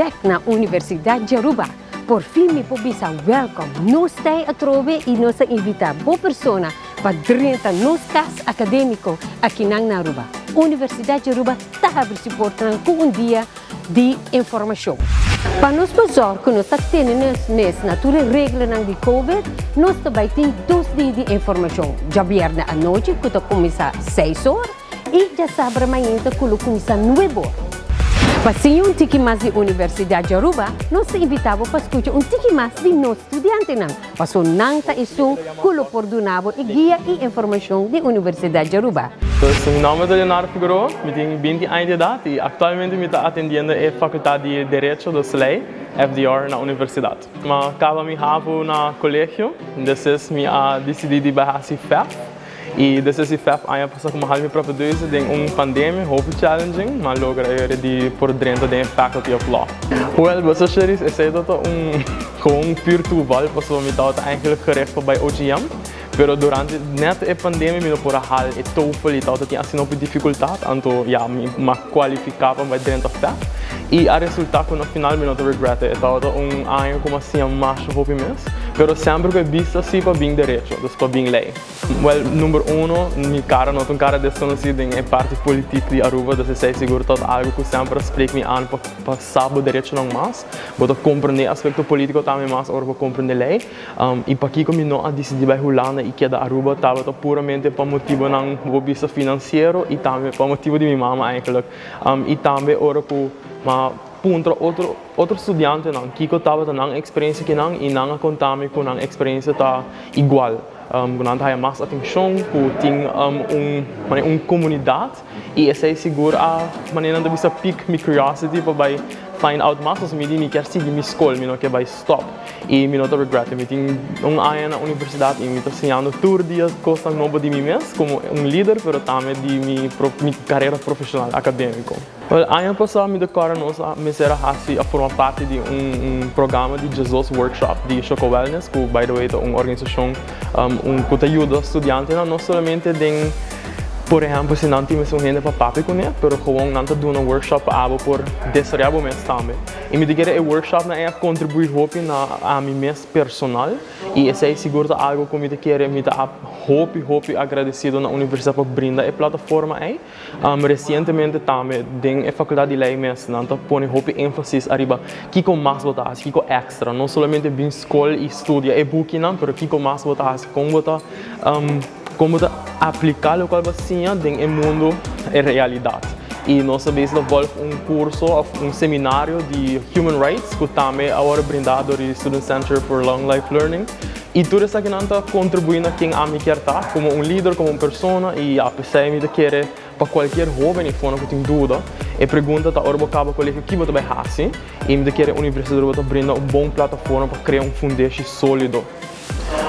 back na Universidade de Aruba. Por fim, me pobisa welcome. Nós temos a trove e nós invita boa pessoa para dentro nos casos acadêmicos aqui na Aruba. Universidade de Aruba está suportando com um dia de informação. Para nos fazer que nós temos nessa natura regra de Covid, nós também temos 2 dias de informação. Já viernes à noite, que começa às 6 horas, e já sábado amanhã, que começa às 9 horas. Para ser um tique mais de Universidade de Aruba, nós invitamos para escutar um tique mais de nossos estudantes. Para nanta isso, que coordenava e guia e informação de Universidade de Aruba. Meu nome é Leonardo Figueroa, eu tenho 20 anos de idade e atualmente estou atendendo a Faculdade de Direito do SLEI, FDR, na universidade. Mas acabo me ravo no colégio, depois me decidi de barrar CIFEF. E depois CIFEF, eu passei como halve para produzir uma pandemia, muito challenging, mas logrei de por dentro da Faculty of Law. Well, você series, esse é um peer-to-val, passou me estava eigenlijk gerecht bij OGM. Pero durante a pandemia, eu por hal e TOEFL e tal, tinha assim uma dificuldade, então já me qualificava para dentro da FEF. E a resultado no final eu não regrete, então ano como assim mais hobby mesmo. Pero sempre que visto assim para bem direito, para bem lei. Well, número 1, minha cara não tem cara desconhecida em parte política de Aruba, então sei seguro que algo que sempre explica me an para saber direito não mais, para compreender aspecto político também mais, ou para compreender lei. E para que eu não decidi vai Holanda e que da Aruba estava puramente para motivo não vista financeiro e também para motivo de minha mãe eigenlijk. E também ora que punto outro estudante não que estava na experiência que não e não contame com uma experiência tá igual. Quando há mais atenção, tem uma comunidade e essa é seguro a maneira de você pick my curiosity para find out mais os me quer seguir minha escola, me não quer vai stop e me não regret. Me tenho ano na universidade e me estou ensinando tour dias coisas novas de mim mesmo como líder, mas também de minha carreira profissional acadêmica. Well, ano passado me decoro me será a formar parte de programa de Jesus Workshop de Choco Wellness, que by the way é uma organização que ajuda estudantes não somente de por exemplo, se não temos gente para papi com ele, mas gewoon não está dando workshop para por desenvolver o mês também. E me diga que o workshop não é contribuir a mim mesmo personal e esse é seguro algo que me quer me dá hope agradecido na universidade por brindar a plataforma aí. Recentemente também dentro da faculdade de lei mesmo não está põe hope ênfase arriba que com mais botar, que com extra, não somente bem escola e estudia e book não, mas que com mais botar, como aplicar o que você tinha no mundo e realidade. E nós desenvolvemos curso, seminário de Human Rights, que também agora brindado do Student Center for Long Life Learning. E tudo isso aqui está contribuindo a quem a mim quer estar, como líder, como pessoa, e a pessoa me quer para qualquer jovem e fora que tem dúvida, e pergunta da Orbo Cabo Colégio que você vai fazer, e me quer a universidade vai brindar uma boa plataforma para criar fundamento sólido.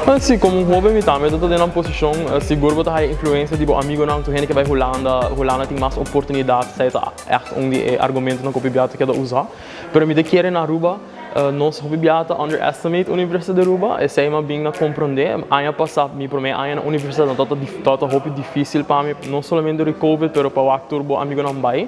Assim, como jovem, eu também estou numa posição seguro para a influência de amigo não, gente que vai Holanda tem mais oportunidades, sei lá, é argumento não que eu quero usar, mas me quer na Aruba nós bibliata underestimate a Universidade de Aruba e sei mais bem na compreender. Ano passado, para mim, na universidade não está difícil para mim, não somente do Covid, mas para o actor amigo não vai.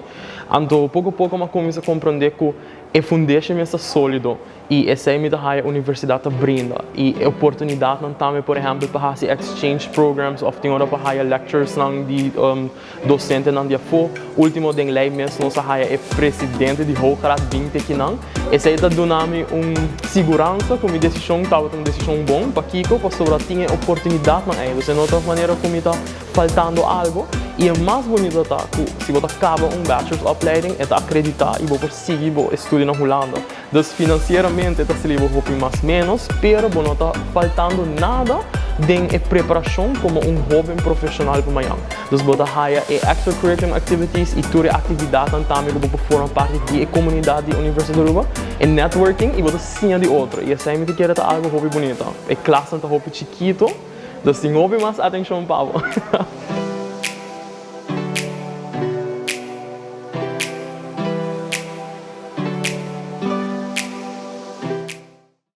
Então, pouco a pouco, eu comecei a compreender que é fundamento é sólido e essa é a universidade brinda e a oportunidade não também por exemplo para fazer exchange programs ou tem hora para fazer lectures não de docente não de fo último den lei mesmo nós é presidente de Hochrat 20 que não essa é da dinâmica segurança como decisão estava uma decisão bom para Kiko para sobre tinha oportunidade não é você não outra maneira como está faltando algo e é mais bonito tá se você acaba bachelor's opleiding é acreditar e você seguir estudar na Holanda. Então, financeiramente, está se livre mais menos, pero não está faltando nada de preparação como jovem profissional para amanhã. Então, você haya extracurricular activities e toda atividade também que você forma parte da comunidade da Universidade de Aruba, e networking e você sim de outro. E essa é que quer algo hobby bonito. É classe está hobby chiquito, então tem hobby mais atenção para